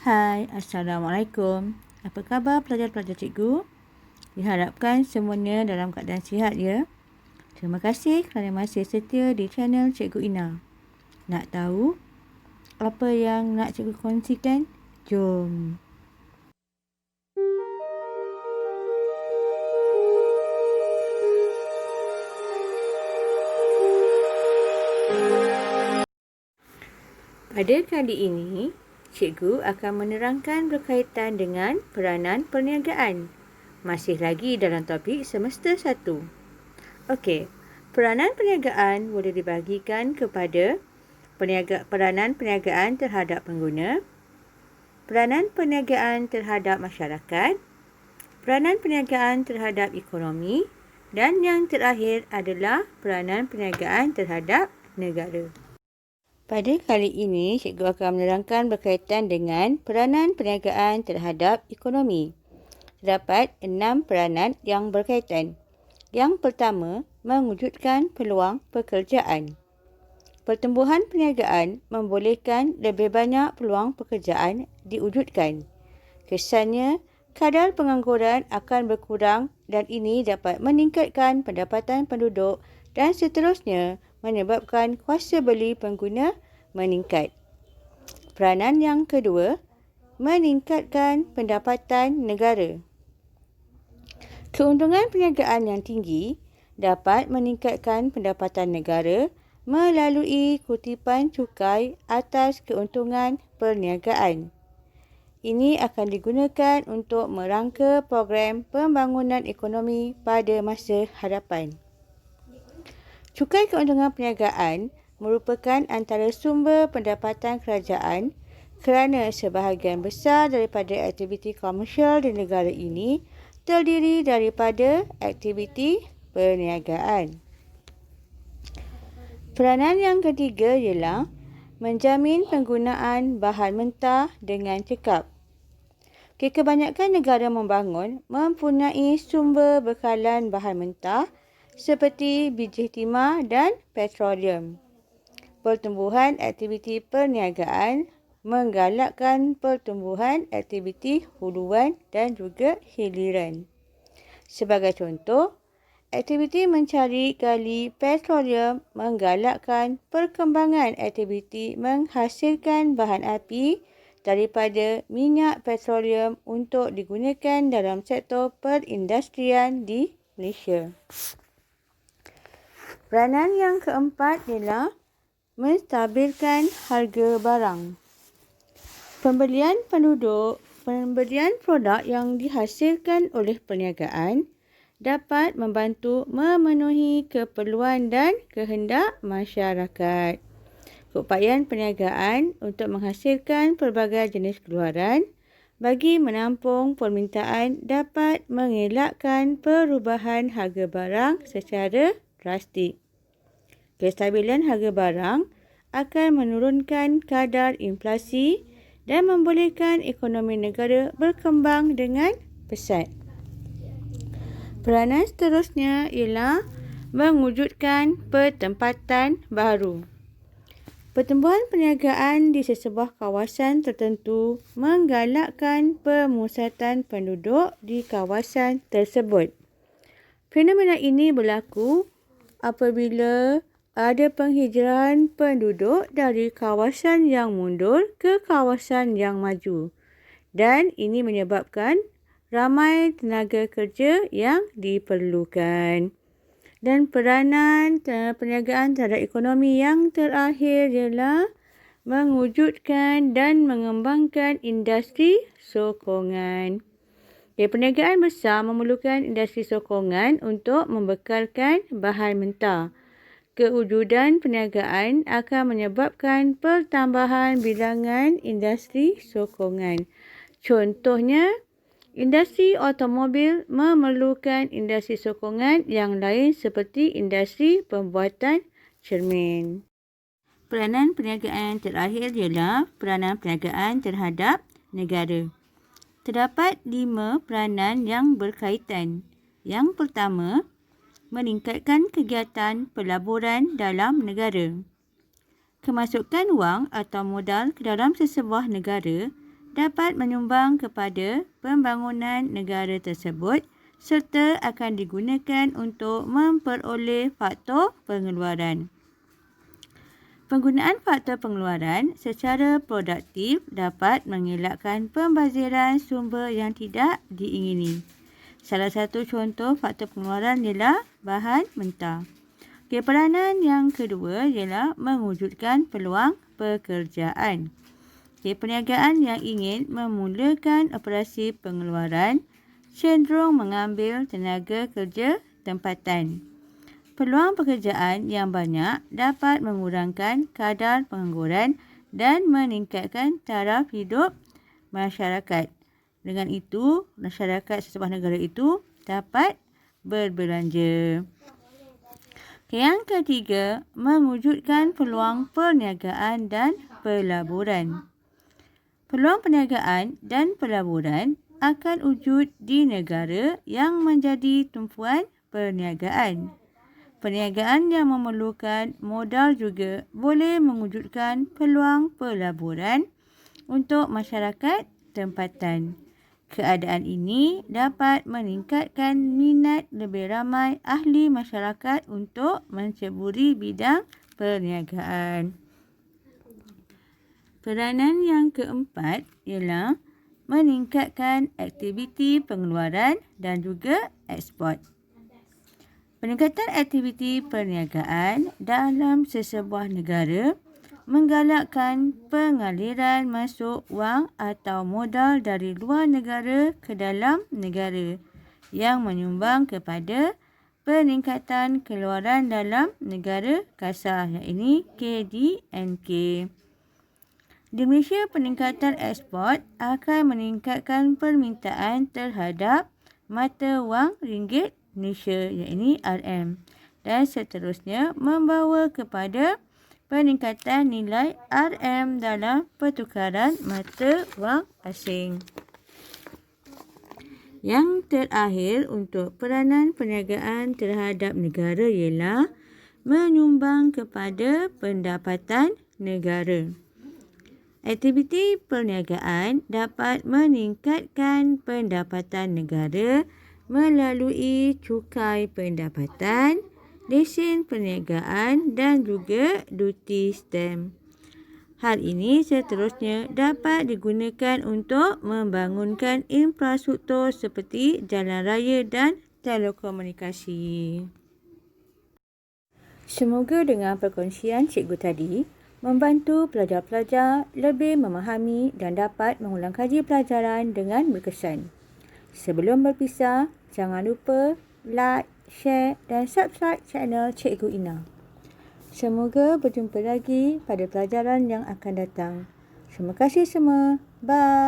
Hai, Assalamualaikum. Apa khabar pelajar-pelajar cikgu? Diharapkan semuanya dalam keadaan sihat ya. Terima kasih kerana masih setia di channel Cikgu Ina. Nak tahu apa yang nak cikgu kongsikan? Jom. Pada kali ini, cikgu akan menerangkan berkaitan dengan peranan perniagaan. Masih lagi dalam topik semester 1. Okey, peranan perniagaan boleh dibahagikan kepada peranan perniagaan terhadap pengguna, peranan perniagaan terhadap masyarakat, peranan perniagaan terhadap ekonomi, dan yang terakhir adalah peranan perniagaan terhadap negara. Pada kali ini, cikgu akan menerangkan berkaitan dengan peranan perniagaan terhadap ekonomi. Terdapat 6 peranan yang berkaitan. Yang pertama, mewujudkan peluang pekerjaan. Pertumbuhan perniagaan membolehkan lebih banyak peluang pekerjaan diwujudkan. Kesannya, kadar pengangguran akan berkurang dan ini dapat meningkatkan pendapatan penduduk dan seterusnya menyebabkan kuasa beli pengguna meningkat. Peranan yang kedua, meningkatkan pendapatan negara. Keuntungan perniagaan yang tinggi dapat meningkatkan pendapatan negara melalui kutipan cukai atas keuntungan perniagaan. Ini akan digunakan untuk merangka program pembangunan ekonomi pada masa hadapan. Cukai keuntungan perniagaan merupakan antara sumber pendapatan kerajaan kerana sebahagian besar daripada aktiviti komersial di negara ini terdiri daripada aktiviti perniagaan. Peranan yang ketiga ialah menjamin penggunaan bahan mentah dengan cekap. Kebanyakan negara membangun mempunyai sumber bekalan bahan mentah seperti biji timah dan petroleum. Pertumbuhan aktiviti perniagaan menggalakkan pertumbuhan aktiviti huluan dan juga hiliran. Sebagai contoh, aktiviti mencari gali petroleum menggalakkan perkembangan aktiviti menghasilkan bahan api daripada minyak petroleum untuk digunakan dalam sektor perindustrian di Malaysia. Peranan yang keempat ialah menstabilkan harga barang. Pembelian produk yang dihasilkan oleh perniagaan dapat membantu memenuhi keperluan dan kehendak masyarakat. Keupayaan perniagaan untuk menghasilkan pelbagai jenis keluaran bagi menampung permintaan dapat mengelakkan perubahan harga barang secara drastik. Kestabilan harga barang akan menurunkan kadar inflasi dan membolehkan ekonomi negara berkembang dengan pesat. Peranan seterusnya ialah mewujudkan pertempatan baru. Pertumbuhan perniagaan di sesebuah kawasan tertentu menggalakkan pemusatan penduduk di kawasan tersebut. Fenomena ini berlaku apabila ada penghijrahan penduduk dari kawasan yang mundur ke kawasan yang maju dan ini menyebabkan ramai tenaga kerja yang diperlukan. Dan peranan perniagaan terhadap ekonomi yang terakhir ialah mewujudkan dan mengembangkan industri sokongan. Perniagaan besar memerlukan industri sokongan untuk membekalkan bahan mentah. Kewujudan perniagaan akan menyebabkan pertambahan bilangan industri sokongan. Contohnya, industri automobil memerlukan industri sokongan yang lain seperti industri pembuatan cermin. Peranan perniagaan terakhir ialah peranan perniagaan terhadap negara. Terdapat 5 peranan yang berkaitan. Yang pertama, meningkatkan kegiatan pelaburan dalam negara. Kemasukan wang atau modal ke dalam sesebuah negara dapat menyumbang kepada pembangunan negara tersebut serta akan digunakan untuk memperoleh faktor pengeluaran. Penggunaan faktor pengeluaran secara produktif dapat mengelakkan pembaziran sumber yang tidak diingini. Salah satu contoh faktor pengeluaran ialah bahan mentah. Peranan yang kedua ialah mewujudkan peluang pekerjaan. Perniagaan yang ingin memulakan operasi pengeluaran cenderung mengambil tenaga kerja tempatan. Peluang pekerjaan yang banyak dapat mengurangkan kadar pengangguran dan meningkatkan taraf hidup masyarakat. Dengan itu, masyarakat sesebuah negara itu dapat berbelanja. Yang ketiga, mewujudkan peluang perniagaan dan pelaburan. Peluang perniagaan dan pelaburan akan wujud di negara yang menjadi tumpuan perniagaan. Perniagaan yang memerlukan modal juga boleh mewujudkan peluang pelaburan untuk masyarakat tempatan. Keadaan ini dapat meningkatkan minat lebih ramai ahli masyarakat untuk menceburi bidang perniagaan. Peranan yang keempat ialah meningkatkan aktiviti pengeluaran dan juga ekspor. Peningkatan aktiviti perniagaan dalam sesebuah negara menggalakkan pengaliran masuk wang atau modal dari luar negara ke dalam negara yang menyumbang kepada peningkatan keluaran dalam negara kasar, iaitu KDNK. Di Malaysia, peningkatan ekspor akan meningkatkan permintaan terhadap mata wang ringgit Malaysia, iaitu RM, dan seterusnya membawa kepada peningkatan nilai RM dalam pertukaran mata wang asing. Yang terakhir untuk peranan perniagaan terhadap negara ialah menyumbang kepada pendapatan negara. Aktiviti perniagaan dapat meningkatkan pendapatan negara melalui cukai pendapatan, lesen perniagaan dan juga duty stamp. Hal ini seterusnya dapat digunakan untuk membangunkan infrastruktur seperti jalan raya dan telekomunikasi. Semoga dengan perkongsian cikgu tadi membantu pelajar-pelajar lebih memahami dan dapat mengulang kaji pelajaran dengan berkesan. Sebelum berpisah, jangan lupa like, share dan subscribe channel Cikgu Ina. Semoga berjumpa lagi pada pelajaran yang akan datang. Terima kasih semua. Bye.